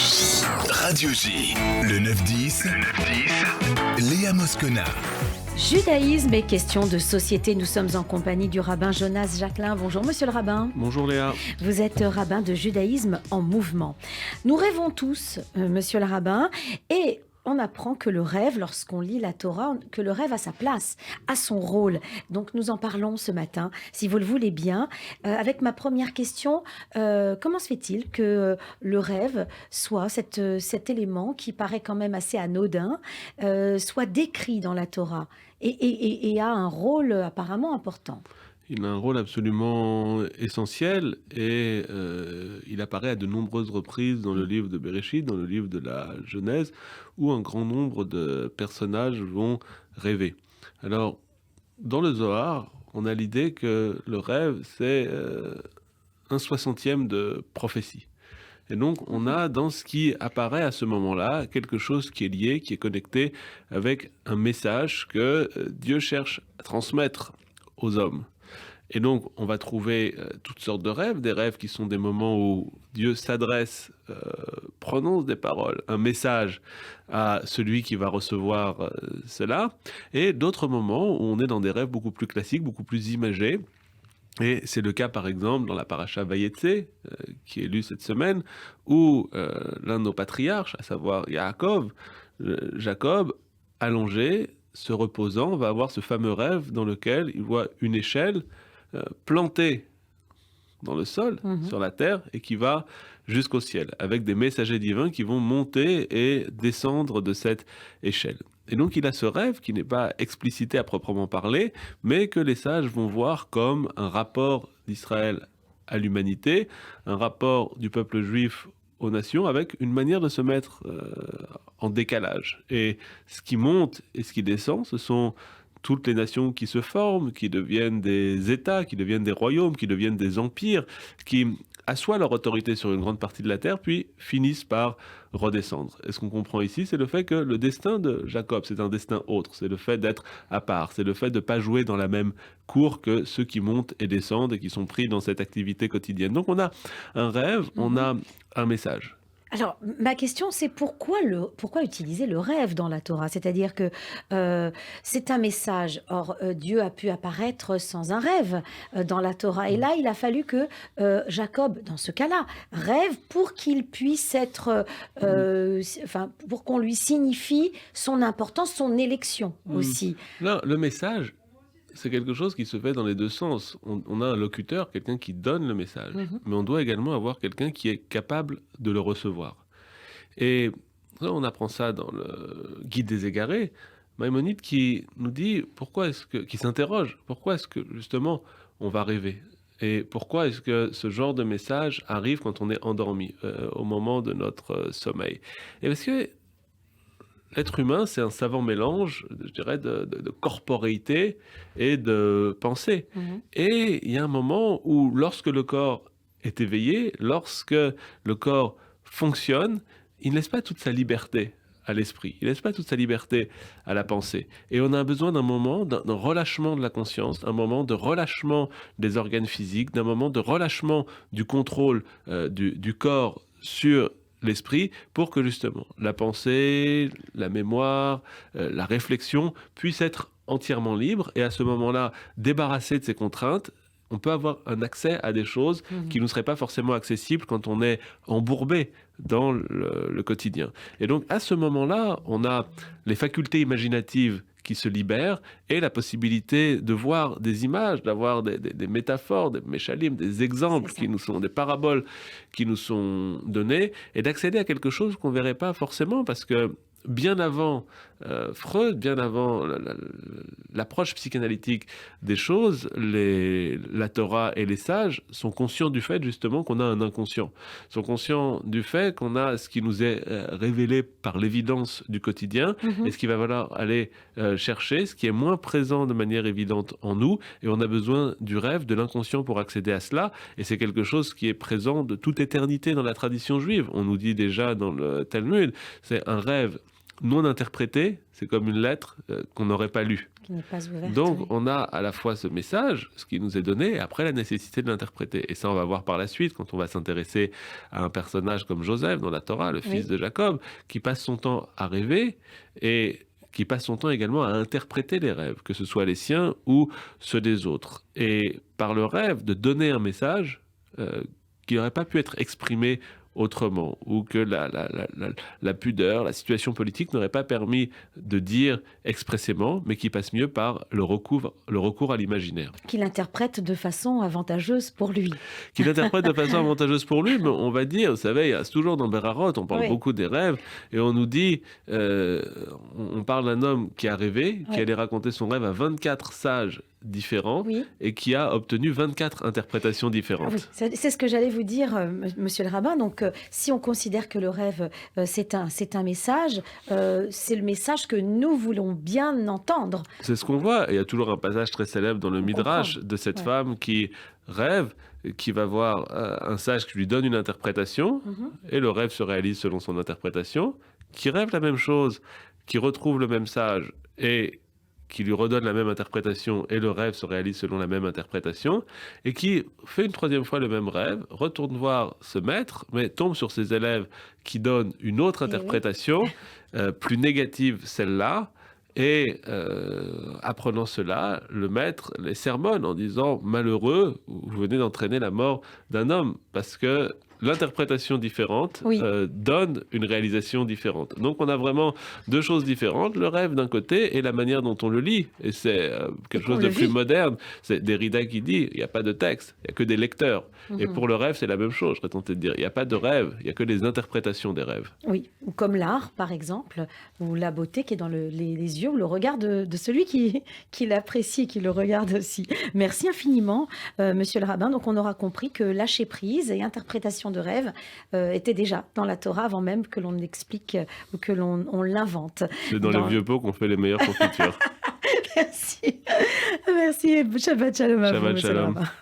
Radio J, le 9-10, Léa Moscona. Judaïsme et questions de société. Nous sommes en compagnie du rabbin Jonas Jacquelin. Bonjour monsieur le rabbin. Bonjour Léa. Vous êtes rabbin de judaïsme en mouvement. Nous rêvons tous, monsieur le rabbin, et on apprend que le rêve, lorsqu'on lit la Torah, que le rêve a sa place, a son rôle. Donc nous en parlons ce matin, si vous le voulez bien. Avec ma première question, comment se fait-il que le rêve soit cet élément qui paraît quand même assez anodin, soit décrit dans la Torah et a un rôle apparemment important? Il a un rôle absolument essentiel et il apparaît à de nombreuses reprises dans le livre de Bereshit, dans le livre de la Genèse, où un grand nombre de personnages vont rêver. Alors, dans le Zohar, on a l'idée que le rêve, c'est 1/60 de prophétie. Et donc, on a dans ce qui apparaît à ce moment-là quelque chose qui est lié, qui est connecté avec un message que Dieu cherche à transmettre aux hommes. Et donc, on va trouver toutes sortes de rêves, des rêves qui sont des moments où Dieu s'adresse, prononce des paroles, un message à celui qui va recevoir cela, et d'autres moments où on est dans des rêves beaucoup plus classiques, beaucoup plus imagés. Et c'est le cas, par exemple, dans la paracha Vayetse, qui est lue cette semaine, où l'un de nos patriarches, à savoir Yaakov, Jacob, allongé, se reposant, va avoir ce fameux rêve dans lequel il voit une échelle plantée dans le sol, sur la terre, et qui va jusqu'au ciel, avec des messagers divins qui vont monter et descendre de cette échelle. Et donc il a ce rêve qui n'est pas explicité à proprement parler, mais que les sages vont voir comme un rapport d'Israël à l'humanité, un rapport du peuple juif aux nations, avec une manière de se mettre en décalage. Et ce qui monte et ce qui descend, ce sont toutes les nations qui se forment, qui deviennent des États, qui deviennent des royaumes, qui deviennent des empires, qui assoient leur autorité sur une grande partie de la terre, puis finissent par redescendre. Et ce qu'on comprend ici, c'est le fait que le destin de Jacob, c'est un destin autre, c'est le fait d'être à part, c'est le fait de ne pas jouer dans la même cour que ceux qui montent et descendent et qui sont pris dans cette activité quotidienne. Donc on a un rêve, on a un message. Alors, ma question, c'est pourquoi utiliser le rêve dans la Torah? C'est-à-dire que c'est un message. Or, Dieu a pu apparaître sans un rêve dans la Torah. Et là, il a fallu que Jacob, dans ce cas-là, rêve pour qu'il puisse être... pour qu'on lui signifie son importance, son élection aussi. Là, le message, c'est quelque chose qui se fait dans les deux sens. On a un locuteur, quelqu'un qui donne le message, mais on doit également avoir quelqu'un qui est capable de le recevoir. Et là, on apprend ça dans le Guide des égarés, Maïmonide qui nous dit qui s'interroge, pourquoi est-ce que justement on va rêver? Et pourquoi est-ce que ce genre de message arrive quand on est endormi, au moment de notre sommeil? Et parce que l'être humain, c'est un savant mélange, je dirais, de corporéité et de pensée. Et il y a un moment où, lorsque le corps est éveillé, lorsque le corps fonctionne, il ne laisse pas toute sa liberté à l'esprit, il ne laisse pas toute sa liberté à la pensée. Et on a besoin d'un moment, d'un relâchement de la conscience, un moment de relâchement des organes physiques, d'un moment de relâchement du contrôle du corps sur l'esprit, pour que justement la pensée, la mémoire, la réflexion puissent être entièrement libres, et à ce moment-là, débarrassés de ces contraintes, on peut avoir un accès à des choses qui ne seraient pas forcément accessibles quand on est embourbé dans le quotidien. Et donc à ce moment-là, on a les facultés imaginatives qui se libèrent et la possibilité de voir des images, d'avoir des métaphores, des méchalim, des exemples qui nous sont, des paraboles qui nous sont données, et d'accéder à quelque chose qu'on ne verrait pas forcément, parce que bien avant Freud, bien avant l'approche psychanalytique des choses, la Torah et les sages sont conscients du fait justement qu'on a un inconscient, sont conscients du fait qu'on a ce qui nous est révélé par l'évidence du quotidien, et ce qu'il va falloir aller chercher, ce qui est moins présent de manière évidente en nous, et on a besoin du rêve, de l'inconscient pour accéder à cela, et c'est quelque chose qui est présent de toute éternité dans la tradition juive. On nous dit déjà dans le Talmud, c'est un rêve non interprétée, c'est comme une lettre qu'on n'aurait pas lue. Qui n'est pas ouverte. Donc, oui. on a à la fois ce message, ce qui nous est donné, et après la nécessité de l'interpréter. Et ça, on va voir par la suite, quand on va s'intéresser à un personnage comme Joseph dans la Torah, le fils de Jacob, qui passe son temps à rêver et qui passe son temps également à interpréter les rêves, que ce soit les siens ou ceux des autres. Et par le rêve, de donner un message qui n'aurait pas pu être exprimé autrement, ou que la pudeur, la situation politique n'aurait pas permis de dire expressément, mais qui passe mieux par le recours à l'imaginaire. Qu'il interprète de façon avantageuse pour lui. Qu'il interprète de façon avantageuse pour lui, mais on va dire, vous savez, il y a toujours dans Berarot, on parle beaucoup des rêves, et on nous dit, on parle d'un homme qui a rêvé, qui allait raconter son rêve à 24 sages différents, et qui a obtenu 24 interprétations différentes. Oui, c'est ce que j'allais vous dire, monsieur le rabbin. Donc, si on considère que le rêve, c'est un message, c'est le message que nous voulons bien entendre. C'est ce qu'on voit. Et il y a toujours un passage très célèbre dans le Midrash de cette femme qui rêve, qui va voir un sage qui lui donne une interprétation, et le rêve se réalise selon son interprétation, qui rêve la même chose, qui retrouve le même sage, et qui lui redonne la même interprétation, et le rêve se réalise selon la même interprétation, et qui fait une troisième fois le même rêve, retourne voir ce maître, mais tombe sur ses élèves qui donnent une autre interprétation, plus négative celle-là, et apprenant cela, le maître les sermonne en disant « Malheureux, vous venez d'entraîner la mort d'un homme, parce que l'interprétation différente donne une réalisation différente. » Donc on a vraiment deux choses différentes, le rêve d'un côté et la manière dont on le lit. Et c'est quelque chose de plus moderne. C'est Derrida qui dit, il n'y a pas de texte, il n'y a que des lecteurs. Et pour le rêve, c'est la même chose, je serais tenté de dire. Il n'y a pas de rêve, il n'y a que des interprétations des rêves. Oui, ou comme l'art, par exemple, ou la beauté qui est dans les yeux ou le regard de celui qui l'apprécie, qui le regarde aussi. Merci infiniment, monsieur le rabbin. Donc on aura compris que lâcher prise et interprétation de rêve étaient déjà dans la Torah avant même que l'on l'explique ou que l'on l'invente. C'est dans les vieux pots qu'on fait les meilleures confitures. Merci. Merci. Shabbat shalom à vous, Shabbat monsieur le shalom. rabbin.